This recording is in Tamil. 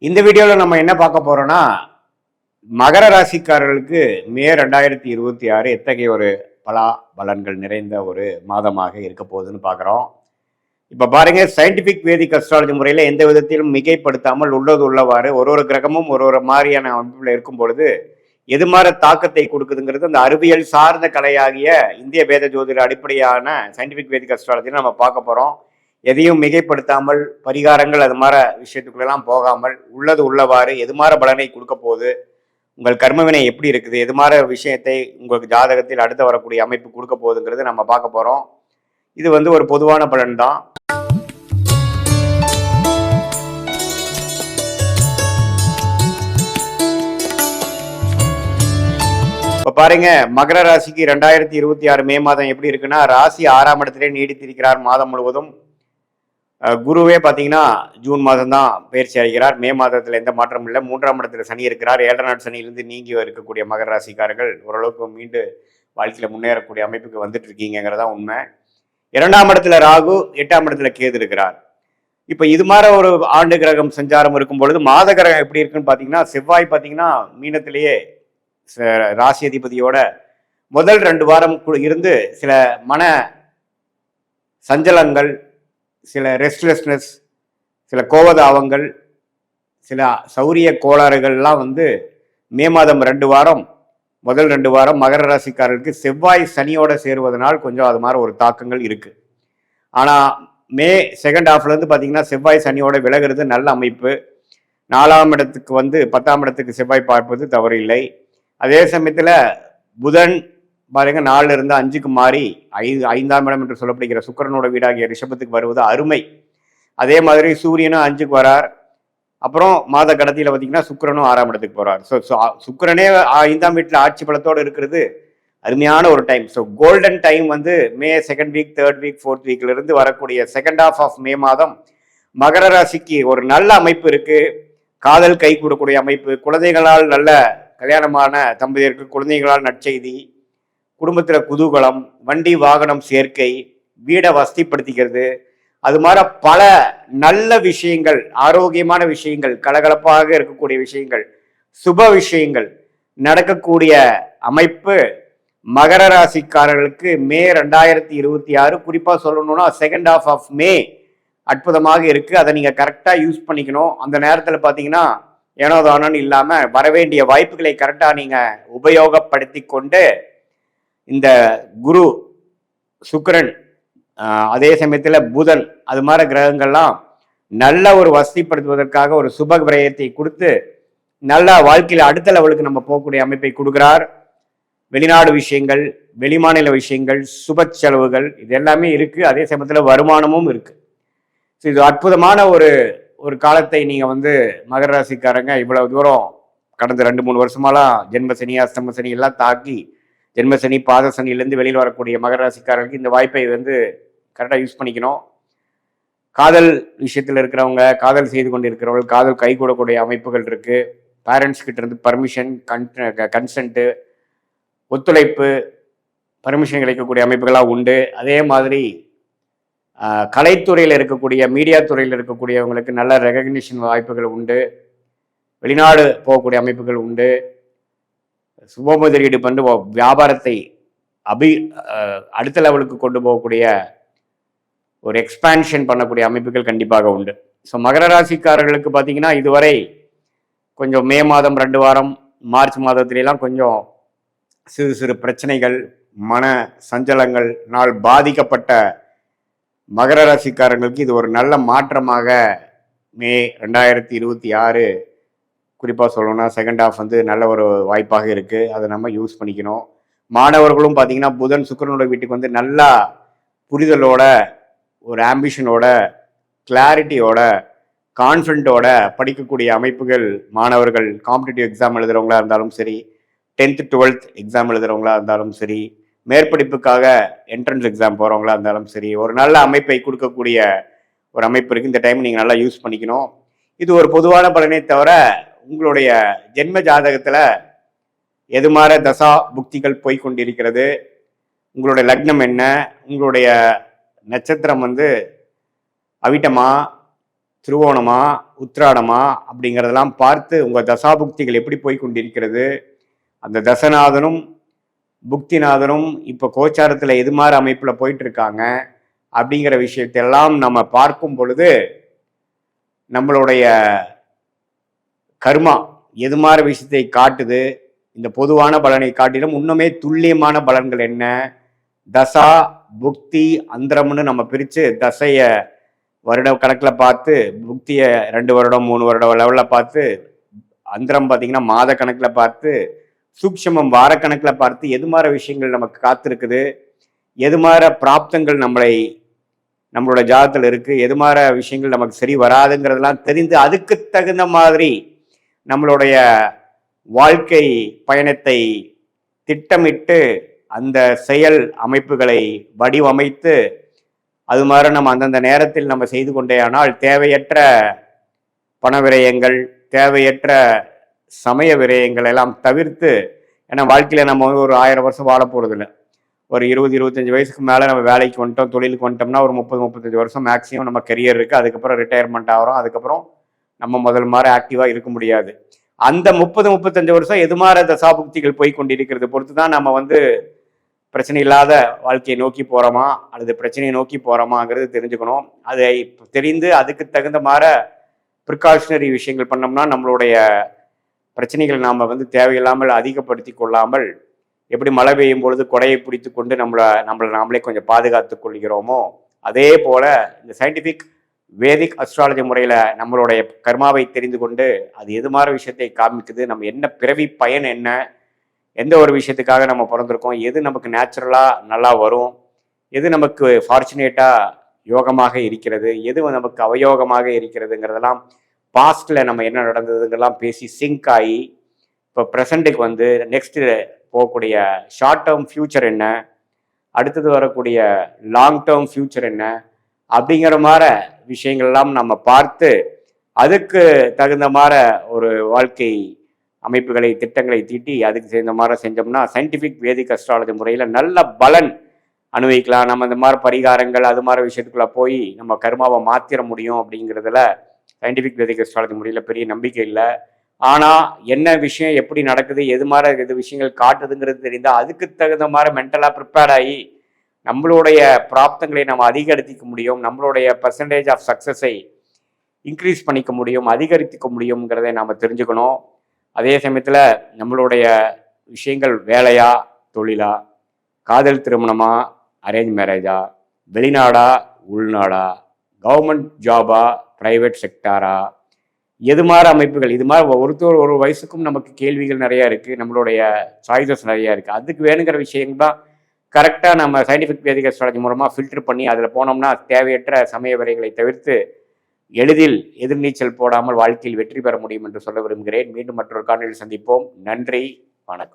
இந்த வீடியோவில் நம்ம என்ன பார்க்க போறோம்னா மகர ராசிக்காரர்களுக்கு மே 2026 எத்தகைய ஒரு பலன்கள் நிறைந்த ஒரு மாதமாக இருக்க போகுதுன்னு பார்க்குறோம். இப்போ பாருங்க, சயின்டிபிக் வேதிக் அஸ்ட்ராலஜி முறையில் எந்த விதத்திலும் மிகைப்படுத்தாமல் உள்ளது உள்ளவாறு ஒரு கிரகமும் ஒரு மாதிரியான அமைப்பில் இருக்கும் பொழுது எது மாதிரி தாக்கத்தை கொடுக்குதுங்கிறது அந்த அறிவியல் சார்ந்த கலையாகிய இந்திய வேத ஜோதிட அடிப்படையான சயின்டிபிக் வேதிக் அஸ்ட்ராலஜியில் நம்ம பார்க்க போகிறோம். எதையும் மிகைப்படுத்தாமல் பரிகாரங்கள் அது மாதிரி விஷயத்துக்குள்ளெல்லாம் போகாமல் உள்ளது உள்ளவாறு எது மாதிரி பலனை கொடுக்க போகுது, உங்கள் கர்மவினை எப்படி இருக்குது, எது மாதிரி விஷயத்தை உங்களுக்கு ஜாதகத்தில் அடுத்து வரக்கூடிய அமைப்பு கொடுக்க போகுதுங்கிறது நம்ம பார்க்க போகிறோம். இது ஒரு பொதுவான பலன் தான். இப்போ பாருங்க, மகர ராசிக்கு 2026 மே மாதம் எப்படி இருக்குன்னா, ராசி 6ஆம் இடத்திலே நீடித்திருக்கிறார் மாதம் முழுவதும். குருவே பார்த்தீங்கன்னா ஜூன் மாதம் தான் பயிற்சி அடைகிறார். மே மாதத்தில் எந்த மாற்றமும் இல்லை. 3ஆம் இடத்துல சனி இருக்கிறார். 7 நாள் சனியிலிருந்து நீங்கி இருக்கக்கூடிய மகர ராசிக்காரர்கள் ஓரளவுக்கு மீண்டு வாழ்க்கையில் முன்னேறக்கூடிய அமைப்புக்கு வந்துட்டு இருக்கீங்கிறதா உண்மை. 2ஆம் இடத்துல ராகு, 8ஆம் இடத்துல கேது இருக்கிறார். இப்போ இது மாதிரி ஒரு ஆண்டு கிரகம் சஞ்சாரம் இருக்கும் பொழுது மாத கிரகம் எப்படி இருக்குன்னு பார்த்தீங்கன்னா, செவ்வாய் பார்த்தீங்கன்னா மீனத்திலேயே ராசி அதிபதியோட முதல் 2 வாரம் இருந்து சில மன சஞ்சலங்கள், சில ரெஸ்ட்லெஸ்னஸ், சில கோபதாபங்கள், சில சௌரிய கோளாறுகள்லாம் மே மாதம் 2 வாரம் முதல் 2 வாரம் மகர ராசிக்காரர்களுக்கு செவ்வாய் சனியோட சேருவதனால் கொஞ்சம் அது மாதிரி ஒரு தாக்கங்கள் இருக்கு. ஆனால் மே செகண்ட் ஹாஃப்லேருந்து பார்த்தீங்கன்னா செவ்வாய் சனியோட விலகிறது நல்ல அமைப்பு. 4ஆம் இடத்துக்கு 10ஆம் இடத்துக்கு செவ்வாய் பார்ப்பது தவறு இல்லை. அதே சமயத்தில் புதன் பாருங்க 4 இருந்து 5க்கு மாறி 5ஆம் இடம் என்று சொல்லப்படுகிற சுக்கிரனோட வீடாகிய ரிஷபத்துக்கு வருவது அருமை. அதே மாதிரி சூரியனும் 5க்கு வரார். அப்புறம் மாத கடத்தியில் பார்த்தீங்கன்னா சுக்கிரனும் 6ஆம் இடத்துக்கு போறார். ஸோ சுக்கிரனே 5ஆம் வீட்டில் ஆட்சி பலத்தோடு இருக்கிறது அருமையான ஒரு time. So golden time May second week, third week, fourth வீக்ல இருந்து வரக்கூடிய செகண்ட் ஹாஃப் ஆஃப் மே மாதம் மகர ராசிக்கு ஒரு நல்ல அமைப்பு இருக்கு. காதல் கை கூடக்கூடிய அமைப்பு, குழந்தைகளால் நல்ல கல்யாணமான தம்பதியருக்கு குழந்தைகளால் நற்செய்தி, குடும்பத்தில் குதூகலம், வண்டி வாகனம் சேர்க்கை, வீடை வசதிப்படுத்திக்கிறது, அது மாதிரி பல நல்ல விஷயங்கள், ஆரோக்கியமான விஷயங்கள், கலகலப்பாக இருக்கக்கூடிய விஷயங்கள், சுப விஷயங்கள் நடக்கக்கூடிய அமைப்பு மகர ராசிக்காரர்களுக்கு மே 2026 குறிப்பாக சொல்லணும்னா செகண்ட் ஹாஃப் ஆஃப் மே அற்புதமாக இருக்கு. அதை நீங்க கரெக்டா யூஸ் பண்ணிக்கணும். அந்த நேரத்தில் பார்த்தீங்கன்னா ஏனோ தானோன்னு இல்லாமல் வரவேண்டிய வாய்ப்புகளை கரெக்டாக நீங்க உபயோகப்படுத்தி கொண்டு இந்த குரு, சுக்கிரன், அதே சமயத்தில் புதன், அது மாதிரி கிரகங்கள்லாம் நல்ல ஒரு வசதிப்படுத்துவதற்காக ஒரு சுப விரயத்தை கொடுத்து நல்ல வாழ்க்கையில் அடுத்த லெவலுக்கு நம்ம போகக்கூடிய அமைப்பை கொடுக்கிறார். வெளிநாடு விஷயங்கள், வெளிமாநில விஷயங்கள், சுப செலவுகள், இது எல்லாமே இருக்கு. அதே சமயத்தில் வருமானமும் இருக்கு. ஸோ இது அற்புதமான ஒரு காலத்தை நீங்க மகர ராசிக்காரங்க இவ்வளவு தூரம் கடந்த 2-3 வருஷமாலாம் ஜென்மசனி, அஷ்டம சனி எல்லாம் தாக்கி ஜென்மசனி, பாத சனியிலேருந்து வெளியில் வரக்கூடிய மகர ராசிக்காரர்களுக்கு இந்த வாய்ப்பை கரெக்டாக யூஸ் பண்ணிக்கணும். காதல் விஷயத்தில் இருக்கிறவங்க, காதல் செய்து கொண்டு இருக்கிறவங்க, காதல் கை கூடக்கூடிய அமைப்புகள் இருக்கு. பேரண்ட்ஸ் கிட்ட இருந்து பர்மிஷன், கன்சென்ட்டு, ஒத்துழைப்பு, பர்மிஷன் கிடைக்கக்கூடிய அமைப்புகளாக உண்டு. அதே மாதிரி கலைத்துறையில் இருக்கக்கூடிய, மீடியா துறையில் இருக்கக்கூடியவங்களுக்கு நல்ல ரெகக்னிஷன் வாய்ப்புகள் உண்டு. வெளிநாடு போகக்கூடிய அமைப்புகள் உண்டு. சுப முதலீடு பண்ணி வியாபாரத்தை அடுத்த லெவலுக்கு கொண்டு போகக்கூடிய ஒரு எக்ஸ்பான்ஷன் பண்ணக்கூடிய அமைப்புகள் கண்டிப்பாக உண்டு. ஸோ மகர ராசிக்காரர்களுக்கு பார்த்தீங்கன்னா இதுவரை கொஞ்சம் மே மாதம் 2 வாரம், மார்ச் மாதத்திலாம் கொஞ்சம் சிறு சிறு பிரச்சனைகள், மன சஞ்சலங்கள்னால் பாதிக்கப்பட்ட மகர ராசிக்காரர்களுக்கு இது ஒரு நல்ல மாற்றமாக மே 2026 குறிப்பாக சொல்லணும்னா செகண்ட் ஹாஃப் நல்ல ஒரு வாய்ப்பாக இருக்குது. அதை நம்ம யூஸ் பண்ணிக்கணும். மாணவர்களும் பார்த்தீங்கன்னா புதன் சுக்கிரனோட வீட்டுக்கு நல்லா புரிதலோட, ஒரு ஆம்பிஷனோட, கிளாரிட்டியோட, கான்ஃபிடென்ட்டோட படிக்கக்கூடிய அமைப்புகள் மாணவர்கள் காம்படிட்டிவ் எக்ஸாம் எழுதுறவங்களா இருந்தாலும் சரி, 10th 12th எக்ஸாம் எழுதுறவங்களா இருந்தாலும் சரி, மேற்படிப்புக்காக என்ட்ரன்ஸ் எக்ஸாம் போகிறவங்களா இருந்தாலும் சரி, ஒரு நல்ல அமைப்பை கொடுக்கக்கூடிய ஒரு அமைப்பு இருக்குது. இந்த டைம் நீங்கள் நல்லா யூஸ் பண்ணிக்கணும். இது ஒரு பொதுவான பலனை தவிர உங்களுடைய ஜென்ம ஜாதகத்தில் எது மாதிரி தசா புக்திகள் போய்கொண்டிருக்கிறது, உங்களுடைய லக்னம் என்ன, உங்களுடைய நட்சத்திரம் அவிட்டமா, திருவோணமா உத்திராடமா அப்படிங்கிறதெல்லாம் பார்த்து உங்கள் தசாபுக்திகள் எப்படி போய் கொண்டிருக்கிறது, அந்த தசநாதனும் புக்திநாதனும் இப்போ கோச்சாரத்தில் எது மாதிரி அமைப்பில் போயிட்டு இருக்காங்க அப்படிங்கிற விஷயத்தெல்லாம் நம்ம பார்க்கும் பொழுது நம்மளுடைய கர்மா எது மாதிரி விஷயத்தை காட்டுது, இந்த பொதுவான பலனை காட்டிலும் இன்னுமே துல்லியமான பலன்கள் என்ன, தசா புக்தி அந்தரம்னு நம்ம பிரித்து தசையை வருட கணக்கில் பார்த்து, புக்தியை 2 வருடம் 3 வருடம் லெவலில் பார்த்து, அந்தரம் பார்த்திங்கன்னா மாத கணக்கில் பார்த்து, சூக்ஷமம் வாரக்கணக்கில் பார்த்து எது மாதிரி விஷயங்கள் நமக்கு காத்திருக்குது, எது மாதிரி பிராப்தங்கள் நம்மளோட ஜாதகத்தில் இருக்குது, எது மாதிரி விஷயங்கள் நமக்கு சரி வராதுங்கிறதெல்லாம் தெரிந்து அதுக்கு தகுந்த மாதிரி நம்மளுடைய வாழ்க்கை பயணத்தை திட்டமிட்டு அந்த செயல் அமைப்புகளை வடிவமைத்து அது மாதிரி நம்ம அந்தந்த நேரத்தில் நம்ம செய்து கொண்டே ஆனால் தேவையற்ற பண விரயங்கள், தேவையற்ற சமய விரயங்கள் எல்லாம் தவிர்த்து, ஏன்னா வாழ்க்கையில் நம்ம ஒரு 1000 வருஷம் வாழ போகிறதில்ல. ஒரு 20-25 வயசுக்கு மேலே நம்ம வேலைக்கு வந்துட்டோம், தொழிலுக்கு வந்துட்டோம்னா ஒரு 30-35 வருஷம் மேக்ஸிமம் நம்ம கெரியர் இருக்குது. அதுக்கப்புறம் ரிட்டையர்மெண்ட் ஆகிறோம். அதுக்கப்புறம் நம்ம முதல் மாதிரி ஆக்டிவாக இருக்க முடியாது. அந்த 30-35 வருஷம் எது மாதிரி தசாபுக்திகள் போய் கொண்டிருக்கிறது பொறுத்து தான் நம்ம பிரச்சனை இல்லாத வாழ்க்கையை நோக்கி போகிறோமா அல்லது பிரச்சனையை நோக்கி போகிறோமாங்கிறது தெரிஞ்சுக்கணும். அதை தெரிந்து அதுக்கு தகுந்த மாதிரி ப்ரிகாஷனரி விஷயங்கள் பண்ணோம்னா நம்மளுடைய பிரச்சனைகளை நாம் தேவையில்லாமல் அதிகப்படுத்தி கொள்ளாமல், எப்படி மழை பெய்யும் பொழுது கொடையை பிடித்து கொண்டு நம்மளை நாமளே கொஞ்சம் பாதுகாத்து கொள்கிறோமோ, அதே போல் இந்த சயின்டிஃபிக் வேதிக் அஸ்ட்ராலஜி முறையில் நம்மளுடைய கர்மாவை தெரிந்து கொண்டு அது எது மாதிரி விஷயத்தை காமிக்குது, நம்ம என்ன பிறவி பயன் என்ன, எந்த ஒரு விஷயத்துக்காக நம்ம பிறந்திருக்கோம், எது நமக்கு நேச்சுரலாக நல்லா வரும், எது நமக்கு ஃபார்ச்சுனேட்டாக யோகமாக இருக்கிறது, எது நமக்கு அவயோகமாக இருக்கிறதுங்கிறதெல்லாம் பாஸ்டில் நம்ம என்ன நடந்ததுங்கெல்லாம் பேசி சிங்க் ஆகி இப்போ ப்ரெசண்ட்டுக்கு நெக்ஸ்ட்டு போகக்கூடிய ஷார்ட் டேர்ம் ஃப்யூச்சர் என்ன, அடுத்தது வரக்கூடிய லாங் டேர்ம் ஃப்யூச்சர் என்ன அப்படிங்கிற மாதிரி விஷயங்கள்லாம் நம்ம பார்த்து அதுக்கு தகுந்த மாதிரி ஒரு வாழ்க்கை அமைப்புகளை திட்டங்களை தீட்டி அதுக்கு சேர்ந்த மாதிரி செஞ்சோம்னா சயின்டிஃபிக் வேதிக் அஸ்ட்ராலஜி முறையில் நல்ல பலன் அனுபவிக்கலாம். நம்ம இந்த மாதிரி பரிகாரங்கள் அது மாதிரி விஷயத்துக்குள்ள போய் நம்ம கர்மாவை மாற்றிட முடியும் அப்படிங்கிறதுல சயின்டிஃபிக் வேதிக் அஸ்ட்ராலஜி முறையில் பெரிய நம்பிக்கை இல்லை. ஆனால் என்ன விஷயம் எப்படி நடக்குது, எது மாதிரி இது விஷயங்கள் காட்டுதுங்கிறது தெரிந்தால் அதுக்கு தகுந்த மாதிரி மென்டலாக ப்ரிப்பேர்ட் ஆகி நம்மளுடைய பிராப்தங்களை நம்ம அதிகரிக்க முடியும், நம்மளுடைய பர்சன்டேஜ் ஆஃப் சக்ஸஸை இன்க்ரீஸ் பண்ணிக்க முடியும், அதிகரித்துக்க முடியுங்கிறதை நாம் தெரிஞ்சுக்கணும். அதே சமயத்தில் நம்மளுடைய விஷயங்கள் வேலையா தொழிலா, காதல் திருமணமா அரேஞ்ச் மேரேஜா, வெளிநாடா உள்நாடா, கவர்மெண்ட் ஜாபா ப்ரைவேட் செக்டாரா, எது மாதிரி அமைப்புகள், இது மாதிரி ஒரு வயசுக்கும் நமக்கு கேள்விகள் நிறையா இருக்குது, நம்மளுடைய சாய்ஸஸ் நிறையா இருக்குது. அதுக்கு வேணுங்கிற விஷயங்கள் தான் கரெக்டாக நம்ம சயின்டிஃபிக் வேதிக் அஸ்ட்ராலஜி மூலமாக ஃபில்டர் பண்ணி அதில் போனோம்னா தேவையற்ற சமய வரைகளை தவிர்த்து எளிதில் எதிர்நீச்சல் போடாமல் வாழ்க்கையில் வெற்றி பெற முடியும் என்று சொல்ல விரும்புகிறேன். மீண்டும் மற்றொரு காணொளியில் சந்திப்போம். நன்றி, வணக்கம்.